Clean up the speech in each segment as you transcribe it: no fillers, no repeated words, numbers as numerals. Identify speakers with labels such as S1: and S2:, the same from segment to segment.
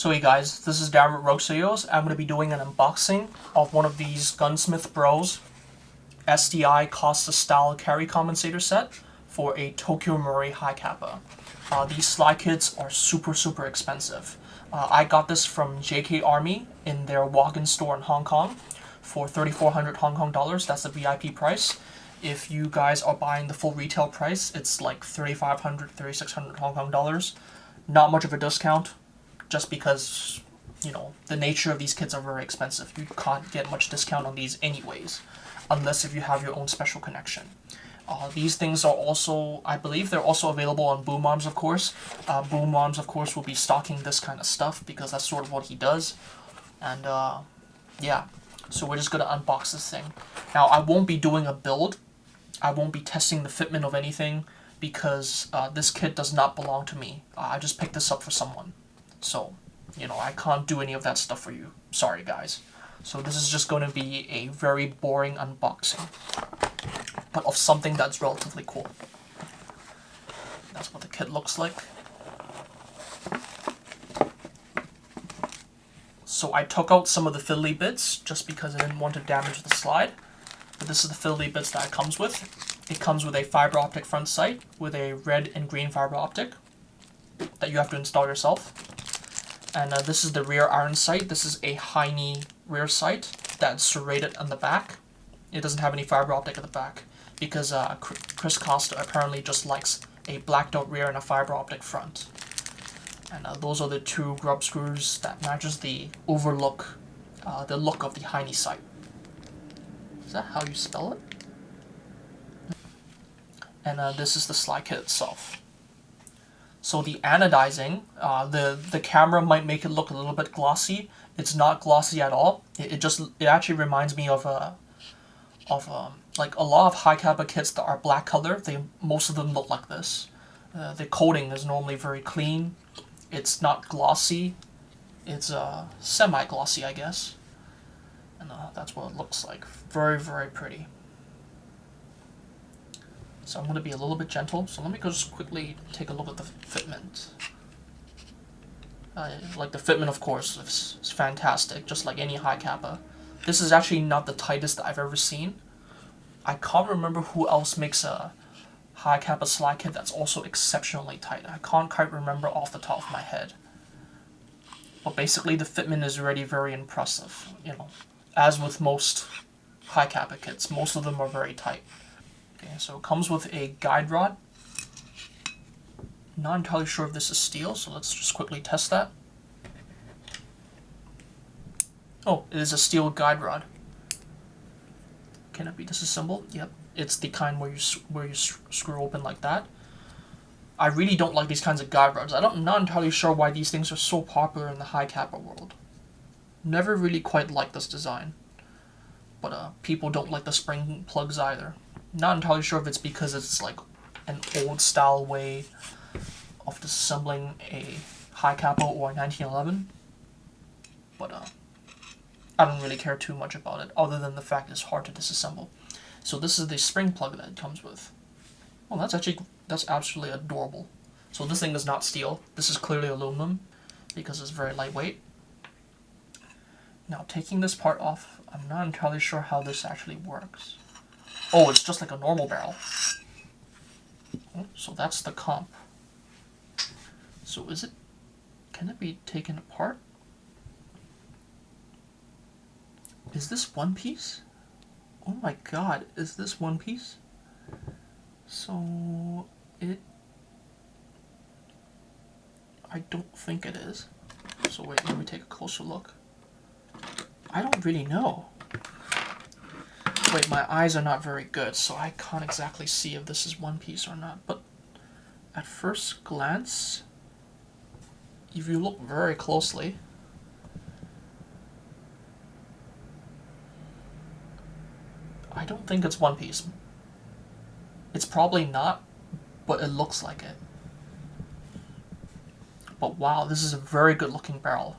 S1: So hey guys, this is Darren with Rogue Studios. I'm going to be doing an unboxing of one of these Gunsmithbros STI Costa style carry compensator set for a Tokyo Murray Hi-Capa. These slide kits are super expensive. I got this from JK Army in their walk-in store in Hong Kong for 3,400 Hong Kong dollars. That's the VIP price. If you guys are buying the full retail price, it's like 3,500, 3,600 Hong Kong dollars. Not much of a discount, just because, the nature of these kits are very expensive. You can't get much discount on these anyways, unless if you have your own special connection. These things are also, I believe they're also available on Boom Arms, of course. Boom Arms, of course, will be stocking this kind of stuff because that's sort of what he does. And, yeah. So we're just going to unbox this thing. Now, I won't be doing a build. I won't be testing the fitment of anything because this kit does not belong to me. I just picked this up for someone. So, I can't do any of that stuff for you. Sorry, guys. So this is just going to be a very boring unboxing, but of something that's relatively cool. That's what the kit looks like. So I took out some of the fiddly bits just because I didn't want to damage the slide. But this is the fiddly bits that it comes with. It comes with a fiber optic front sight with a red and green fiber optic that you have to install yourself. And this is the rear iron sight. This is a Heine rear sight that's serrated on the back. It doesn't have any fiber optic at the back because Chris Costa apparently just likes a blacked out rear and a fiber optic front. And those are the two grub screws that matches the look of the Heine sight. Is that how you spell it? And this is the slide kit itself. So the anodizing, the camera might make it look a little bit glossy. It's not glossy at all. It actually reminds me of like a lot of Hi-Capa kits that are black color. Most of them look like this. The coating is normally very clean. It's not glossy. It's semi-glossy, I guess. And that's what it looks like. Very pretty. So I'm going to be a little bit gentle. So let me just quickly take a look at the fitment. Like the fitment, of course, is fantastic, just like any Hi-Capa. This is actually not the tightest I've ever seen. I can't remember who else makes a Hi-Capa slide kit that's also exceptionally tight. I can't quite remember off the top of my head. But basically the fitment is already very impressive. As with most Hi-Capa kits, most of them are very tight. Okay, so it comes with a guide rod. Not entirely sure if this is steel, so let's just quickly test that. Oh, it is a steel guide rod. Can it be disassembled? Yep, it's the kind where you screw open like that. I really don't like these kinds of guide rods. I'm not entirely sure why these things are so popular in the Hi-Capa world. Never really quite liked this design. But people don't like the spring plugs either. Not entirely sure if it's because it's like an old style way of disassembling a Hi-Capa or a 1911. But I don't really care too much about it, other than the fact it's hard to disassemble. So this is the spring plug that it comes with. Well, that's absolutely adorable. So this thing is not steel. This is clearly aluminum because it's very lightweight. Now taking this part off, I'm not entirely sure how this actually works. Oh, it's just like a normal barrel. Oh, so that's the comp. So can it be taken apart? Is this one piece? Oh my god, is this one piece? So I don't think it is. So wait, let me take a closer look. I don't really know. Wait, my eyes are not very good, so I can't exactly see if this is one piece or not. But at first glance, if you look very closely, I don't think it's one piece. It's probably not, but it looks like it. But wow, this is a very good looking barrel.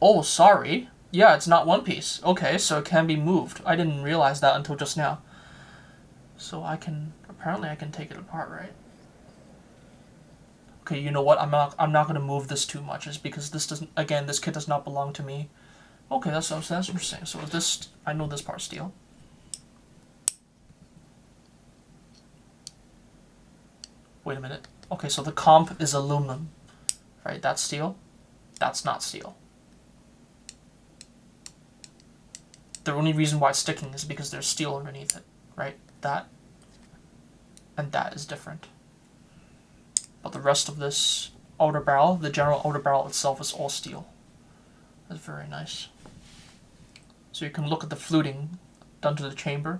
S1: Oh, sorry. Yeah, it's not one piece. Okay, so it can be moved. I didn't realize that until just now. So apparently I can take it apart, right? Okay, you know what? I'm not gonna move this too much, is because this doesn't. Again, this kit does not belong to me. Okay, that's interesting. So this, I know this part's steel. Wait a minute. Okay, so the comp is aluminum, right? That's steel. That's not steel. The only reason why it's sticking is because there's steel underneath it, right? That and that is different. But the rest of this outer barrel, the general outer barrel itself, is all steel. That's very nice. So you can look at the fluting done to the chamber.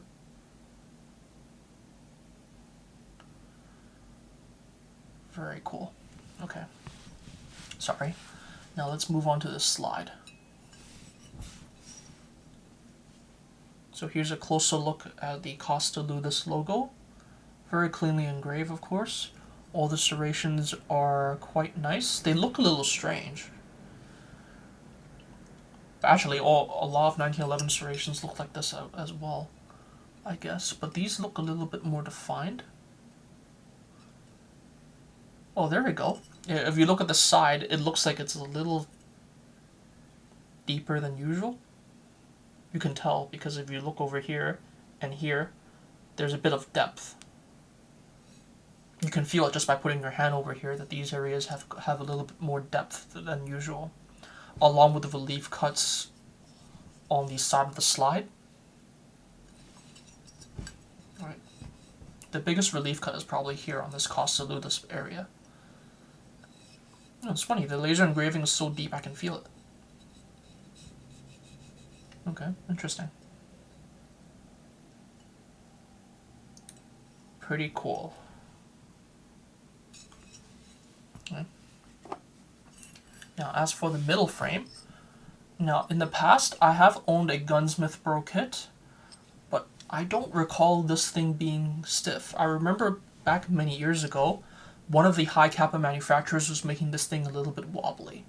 S1: Very cool. Okay. Sorry. Now let's move on to this slide. So here's a closer look at the Costa logo. Very cleanly engraved, of course. All the serrations are quite nice. They look a little strange. Actually, a lot of 1911 serrations look like this as well, I guess. But these look a little bit more defined. Oh, there we go. Yeah, if you look at the side, it looks like it's a little deeper than usual. You can tell because if you look over here and here, there's a bit of depth. You can feel it just by putting your hand over here that these areas have a little bit more depth than usual, along with the relief cuts on the side of the slide. All right. The biggest relief cut is probably here on this Costa this area. Oh, it's funny, the laser engraving is so deep I can feel it. Okay, interesting. Pretty cool. Okay. Now, as for the middle frame, now in the past I have owned a Gunsmithbros kit, but I don't recall this thing being stiff. I remember back many years ago, one of the Hi-Capa manufacturers was making this thing a little bit wobbly.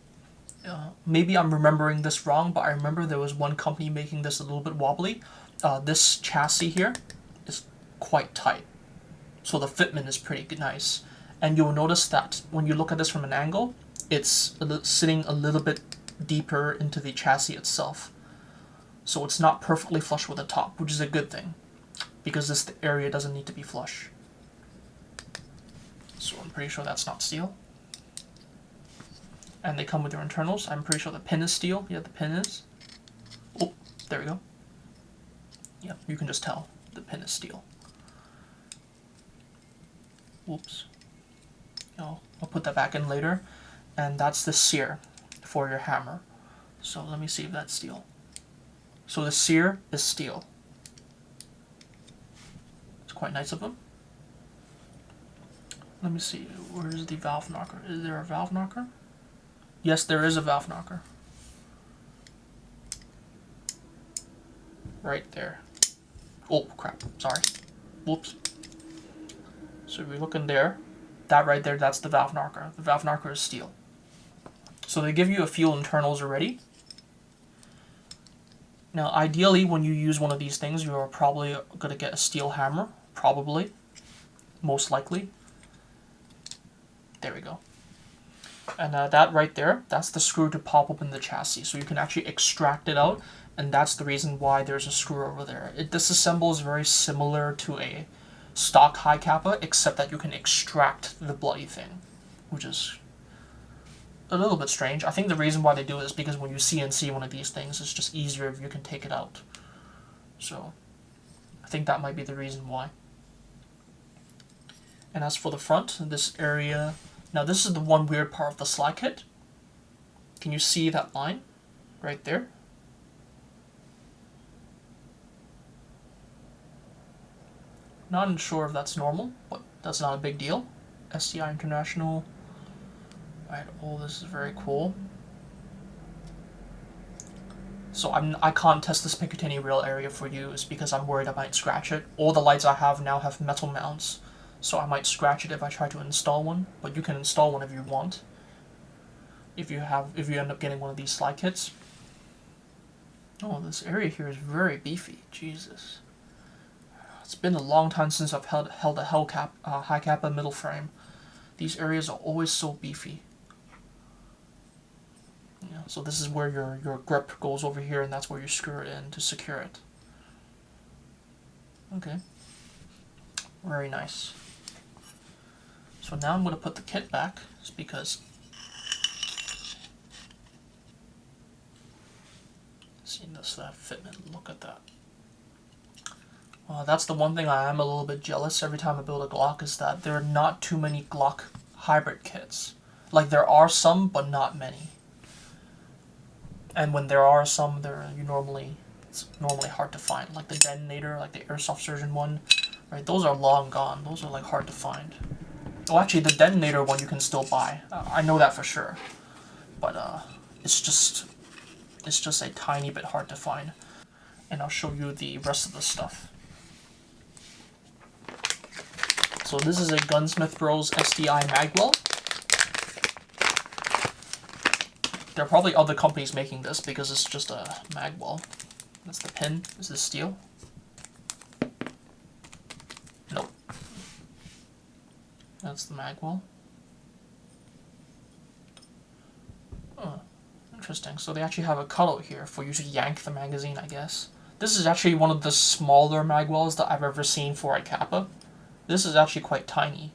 S1: Maybe I'm remembering this wrong, but I remember there was one company making this a little bit wobbly. This chassis here is quite tight, so the fitment is pretty nice. And you'll notice that when you look at this from an angle, it's sitting a little bit deeper into the chassis itself. So it's not perfectly flush with the top, which is a good thing, because this area doesn't need to be flush. So I'm pretty sure that's not steel. And they come with their internals. I'm pretty sure the pin is steel. Yeah, the pin is. Oh, there we go. Yeah, you can just tell the pin is steel. Whoops. Oh, I'll put that back in later. And that's the sear for your hammer. So let me see if that's steel. So the sear is steel. It's quite nice of them. Let me see, where's the valve knocker? Is there a valve knocker? Yes, there is a valve knocker. Right there. Oh, crap, sorry. Whoops. So if you look in there, that right there, that's the valve knocker. The valve knocker is steel. So they give you a few internals already. Now, ideally, when you use one of these things, you're probably going to get a steel hammer. Probably. Most likely. There we go. And that right there, that's the screw to pop open the chassis. So you can actually extract it out, and that's the reason why there's a screw over there. It disassembles very similar to a stock Hi-Capa, except that you can extract the bloody thing, which is a little bit strange. I think the reason why they do it is because when you CNC one of these things, it's just easier if you can take it out. So I think that might be the reason why. And as for the front, this area, now this is the one weird part of the slide kit. Can you see that line right there? Not sure if that's normal, but that's not a big deal. STI International. Alright, all this is very cool. So I can't test this Picatinny rail area for you, is because I'm worried I might scratch it. All the lights I have now have metal mounts, so I might scratch it if I try to install one, but you can install one if you want. If you end up getting one of these slide kits. Oh, this area here is very beefy. Jesus. It's been a long time since I've held a Hi-Capa middle frame. These areas are always so beefy. Yeah, so this is where your grip goes over here, and that's where you screw it in to secure it. Okay. Very nice. So now I'm going to put the kit back, just because. See this, that fitment, look at that. That's the one thing I am a little bit jealous every time I build a Glock, is that there are not too many Glock hybrid kits. Like, there are some, but not many. And when there are some, it's normally hard to find. Like the detonator, like the Airsoft Surgeon one, right? Those are long gone. Those are like hard to find. Oh, actually, the detonator one you can still buy. I know that for sure. But it's just a tiny bit hard to find. And I'll show you the rest of the stuff. So this is a Gunsmithbros STI magwell. There are probably other companies making this because it's just a magwell. That's the pin. Is this steel? Nope. That's the magwell. Oh, interesting. So they actually have a cutout here for you to yank the magazine, I guess. This is actually one of the smaller magwells that I've ever seen for Hi-Capa. This is actually quite tiny.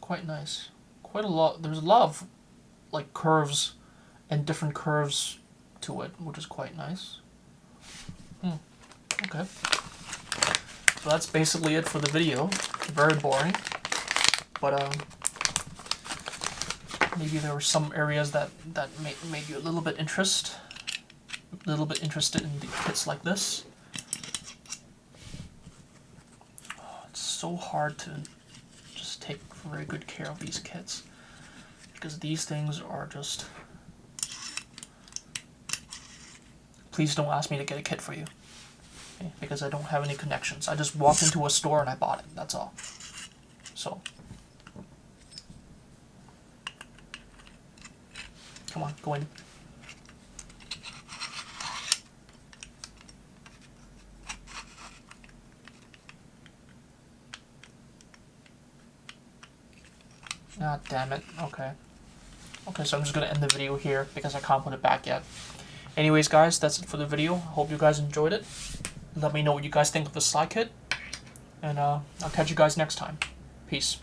S1: Quite nice. Quite a lot. There's a lot of like curves and different curves to it, which is quite nice. Okay. So that's basically it for the video. Very boring, but maybe there were some areas that made you a little bit interested in the kits like this. It's so hard to just take very good care of these kits, because these things are just... Please don't ask me to get a kit for you, okay? Because I don't have any connections. I just walked into a store and I bought it, that's all. So, come on, go in. Ah, damn it. Okay. Okay, so I'm just going to end the video here because I can't put it back yet. Anyways, guys, that's it for the video. Hope you guys enjoyed it. Let me know what you guys think of the STI kit. And I'll catch you guys next time. Peace.